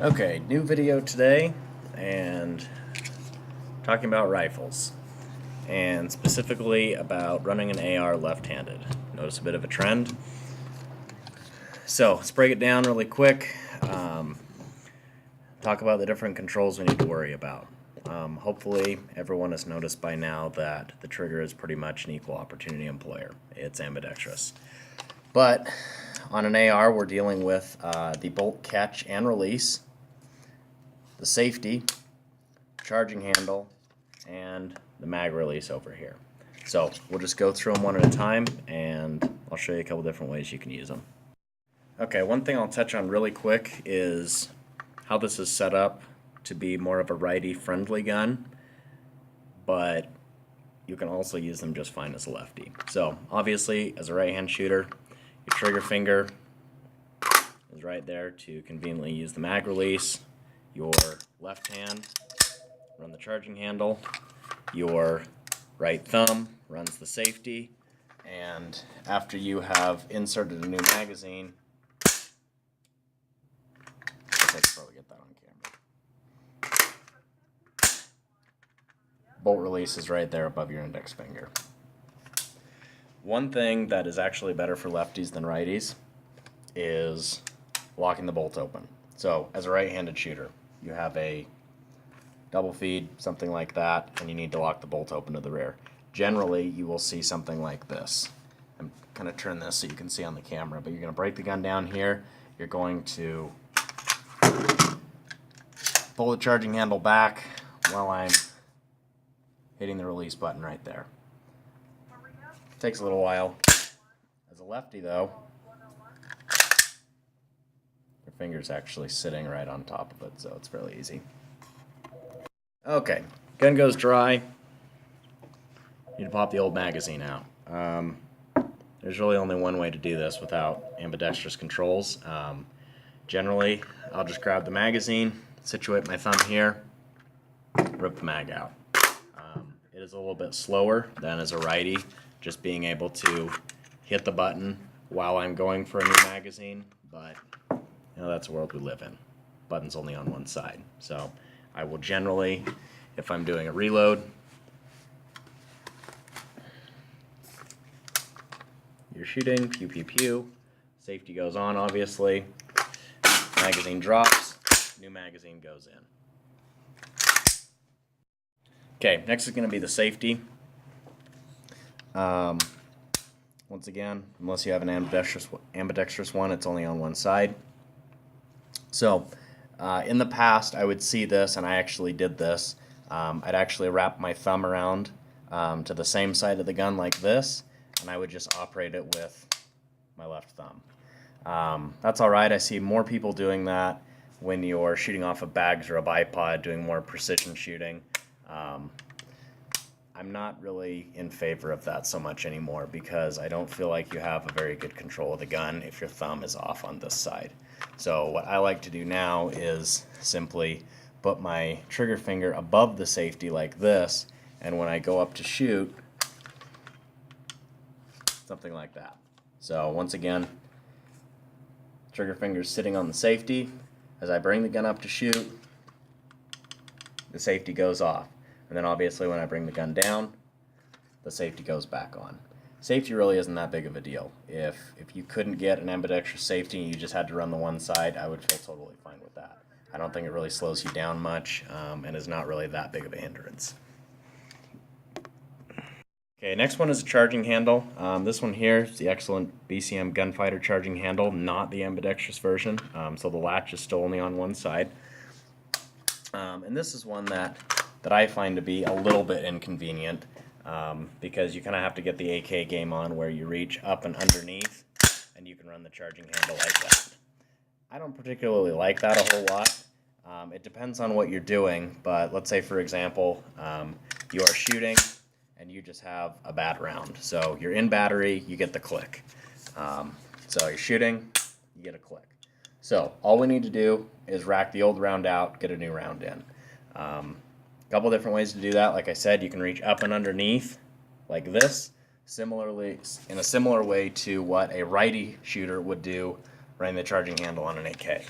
Okay, new video today, and talking about rifles, and specifically about running an AR left-handed. Notice a bit of a trend. So let's break it down really quick. Talk about the different controls we need to worry about. Hopefully everyone has noticed by now that the trigger is pretty much an equal opportunity employer. It's ambidextrous. But on an AR we're dealing with the bolt catch and release, the safety, charging handle, and the mag release over here. So we'll just go through them one at a time, and I'll show you a couple different ways you can use them. Okay, one thing I'll touch on really quick is how this is set up to be more of a righty-friendly gun, but you can also use them just fine as a lefty. So obviously, as a right-hand shooter, your trigger finger is right there to conveniently use the mag release. Your left hand runs the charging handle. Your right thumb runs the safety. And after you have inserted a new magazine, I could probably get that on camera. Bolt release is right there above your index finger. One thing that is actually better for lefties than righties is locking the bolt open. So as a right-handed shooter, you have a double feed, something like that, and you need to lock the bolt open to the rear. Generally, you will see something like this. I'm going to turn this so you can see on the camera, but you're going to break the gun down here. You're going to pull the charging handle back while I'm hitting the release button right there. Takes a little while. As a lefty, though, your finger's actually sitting right on top of it, so it's fairly easy. Okay, gun goes dry. You need to pop the old magazine out. There's really only one way to do this without ambidextrous controls. Generally, I'll just grab the magazine, situate my thumb here, rip the mag out. It is a little bit slower than as a righty, just being able to hit the button while I'm going for a new magazine, but you know, that's the world we live in. Button's only on one side. So I will generally, if I'm doing a reload, you're shooting, pew pew pew, safety goes on obviously, magazine drops, new magazine goes in. Okay, next is going to be the safety. Once again, unless you have an ambidextrous one, it's only on one side. So in the past, I would see this, and I actually did this. I'd actually wrap my thumb around to the same side of the gun like this, and I would just operate it with my left thumb. That's alright. I see more people doing that when you're shooting off of bags or a bipod, doing more precision shooting. I'm not really in favor of that so much anymore because I don't feel like you have a very good control of the gun if your thumb is off on this side. So what I like to do now is simply put my trigger finger above the safety like this, and when I go up to shoot, something like that. So once again, trigger finger is sitting on the safety. As I bring the gun up to shoot, the safety goes off. And then obviously when I bring the gun down, the safety goes back on. Safety really isn't that big of a deal. If you couldn't get an ambidextrous safety and you just had to run the one side, I would feel totally fine with that. I don't think it really slows you down much and is not really that big of a hindrance. Okay, next one is a charging handle. This one here is the excellent BCM Gunfighter charging handle, not the ambidextrous version. So the latch is still only on one side. And this is one that I find to be a little bit inconvenient because you kind of have to get the AK game on where you reach up and underneath and you can run the charging handle like that. I don't particularly like that a whole lot. It depends on what you're doing, but let's say for example you are shooting and you just have a bad round. So you're in battery, you get the click. So you're shooting, you get a click. So all we need to do is rack the old round out, get a new round in. A couple different ways to do that. Like I said, you can reach up and underneath like this, similarly in a similar way to what a righty shooter would do running the charging handle on an AK.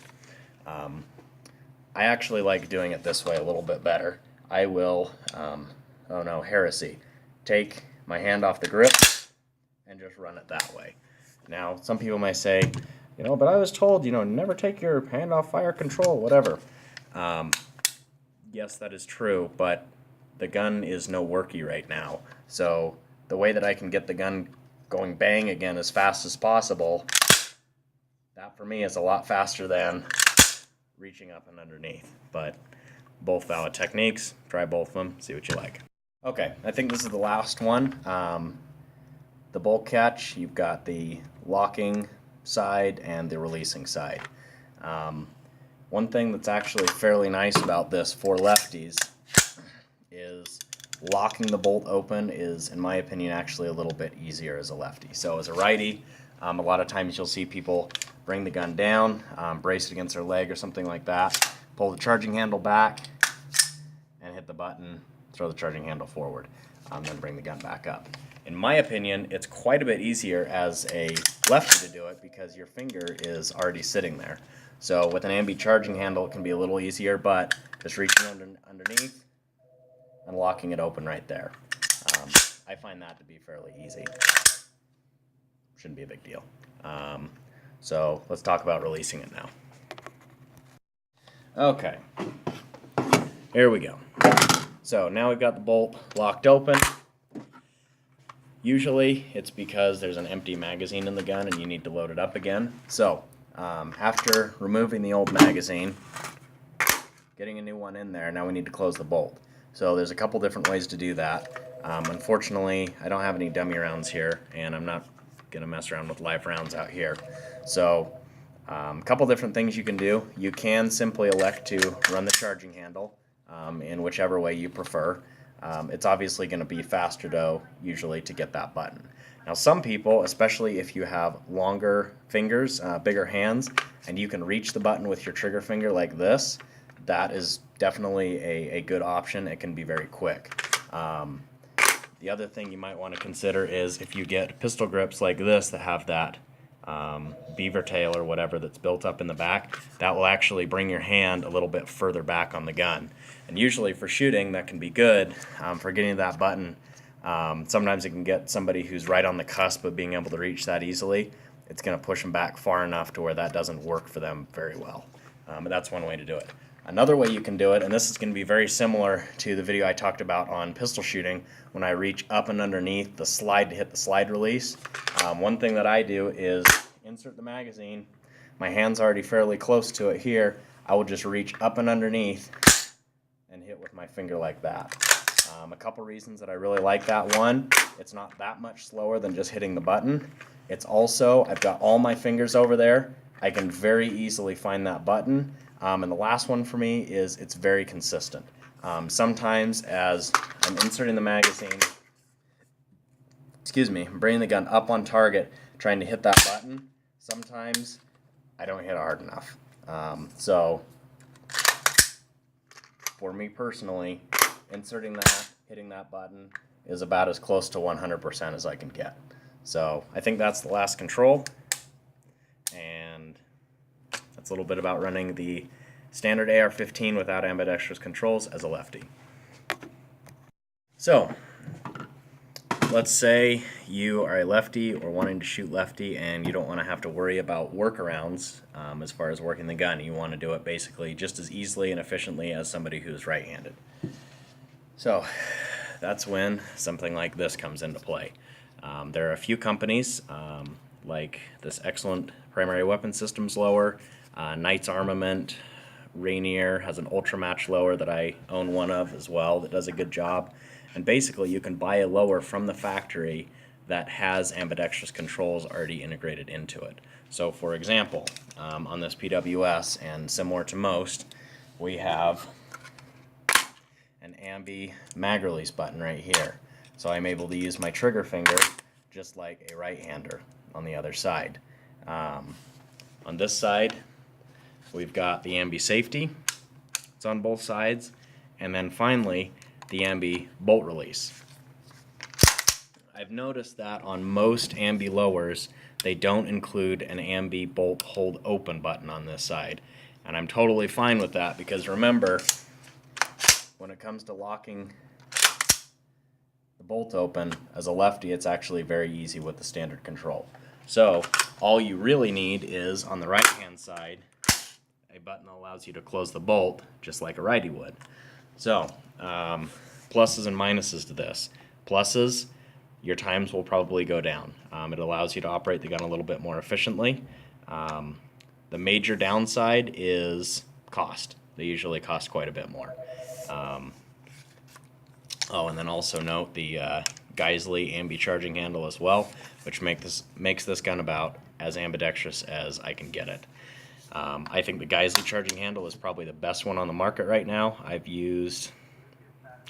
I actually like doing it this way a little bit better. I will, oh no, heresy, take my hand off the grip and just run it that way. Now, some people may say, you know, but I was told, you know, never take your hand off fire control, whatever. Yes, that is true, but the gun is no worky right now. So the way that I can get the gun going bang again as fast as possible, that for me is a lot faster than reaching up and underneath. But both valid techniques. Try both of them, see what you like. Okay, I think this is the last one. The bolt catch, you've got the locking side and the releasing side. One thing that's actually fairly nice about this for lefties is locking the bolt open is, in my opinion, actually a little bit easier as a lefty. So as a righty, a lot of times you'll see people bring the gun down, brace it against their leg or something like that, pull the charging handle back, and hit the button, throw the charging handle forward, then bring the gun back up. In my opinion, it's quite a bit easier as a lefty to do it because your finger is already sitting there. So with an ambi charging handle, it can be a little easier, but just reaching underneath and locking it open right there. I find that to be fairly easy. Shouldn't be a big deal. So let's talk about releasing it now. Okay, here we go. So now we've got the bolt locked open. Usually it's because there's an empty magazine in the gun and you need to load it up again. So after removing the old magazine, getting a new one in there, now we need to close the bolt. So there's a couple different ways to do that. Unfortunately, I don't have any dummy rounds here, and I'm not going to mess around with live rounds out here. So a couple different things you can do. You can simply elect to run the charging handle in whichever way you prefer. It's obviously going to be faster though, usually, to get that button. Now some people, especially if you have longer fingers, bigger hands, and you can reach the button with your trigger finger like this, that is definitely a good option. It can be very quick. The other thing you might want to consider is if you get pistol grips like this that have that beaver tail or whatever that's built up in the back, that will actually bring your hand a little bit further back on the gun. And usually for shooting, that can be good. For getting that button, sometimes it can get somebody who's right on the cusp of being able to reach that easily. It's going to push them back far enough to where that doesn't work for them very well. But that's one way to do it. Another way you can do it, and this is going to be very similar to the video I talked about on pistol shooting, when I reach up and underneath the slide to hit the slide release. One thing that I do is insert the magazine. My hand's already fairly close to it here. I will just reach up and underneath and hit with my finger like that. A couple reasons that I really like that. One, it's not that much slower than just hitting the button. It's also, I've got all my fingers over there. I can very easily find that button. And the last one for me is it's very consistent. Sometimes as I'm inserting the magazine, I'm bringing the gun up on target, trying to hit that button, sometimes I don't hit it hard enough. So for me personally, inserting that, hitting that button is about as close to 100% as I can get. So I think that's the last control, and that's a little bit about running the standard AR15 without ambidextrous controls as a lefty. So let's say you are a lefty or wanting to shoot lefty and you don't want to have to worry about workarounds as far as working the gun. You want to do it basically just as easily and efficiently as somebody who's right-handed. So that's when something like this comes into play. There are a few companies like this excellent primary weapon systems lower, Knight's Armament, Rainier has an Ultra Match lower that I own one of as well that does a good job. And basically you can buy a lower from the factory that has ambidextrous controls already integrated into it. So for example, on this PWS, and similar to most, we have an ambi mag release button right here. So I'm able to use my trigger finger just like a right-hander on the other side. On this side, we've got the ambi safety. It's on both sides. And then finally, the ambi bolt release. I've noticed that on most ambi lowers, they don't include an ambi bolt hold open button on this side. And I'm totally fine with that, because remember, when it comes to locking the bolt open, as a lefty, it's actually very easy with the standard control. So all you really need is, on the right hand side, a button that allows you to close the bolt just like a righty would. So pluses and minuses to this. Pluses, your times will probably go down. It allows you to operate the gun a little bit more efficiently. The major downside is cost. They usually cost quite a bit more. Oh, and then also note the Geisley ambi charging handle as well, which makes this gun about as ambidextrous as I can get it. I think the Geisley charging handle is probably the best one on the market right now. I've used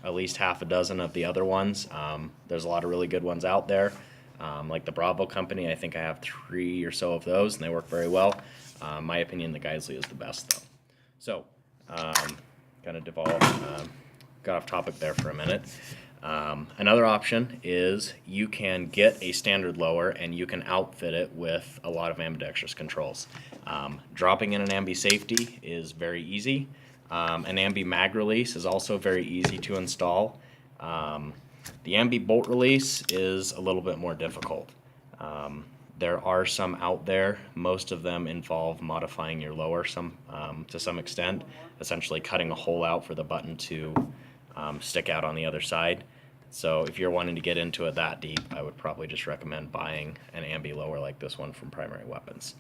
at least half a dozen of the other ones. There's a lot of really good ones out there, like the Bravo company. I think I have 3 or so of those, and they work very well. In my opinion, the Geisley is the best, though. So, kind of got off topic there for a minute. Another option is you can get a standard lower and you can outfit it with a lot of ambidextrous controls. Dropping in an ambi safety is very easy. An ambi mag release is also very easy to install. The ambi bolt release is a little bit more difficult. There are some out there. Most of them involve modifying your lower to some extent, essentially cutting a hole out for the button to stick out on the other side. So if you're wanting to get into it that deep, I would probably just recommend buying an ambi lower like this one from Primary Weapons.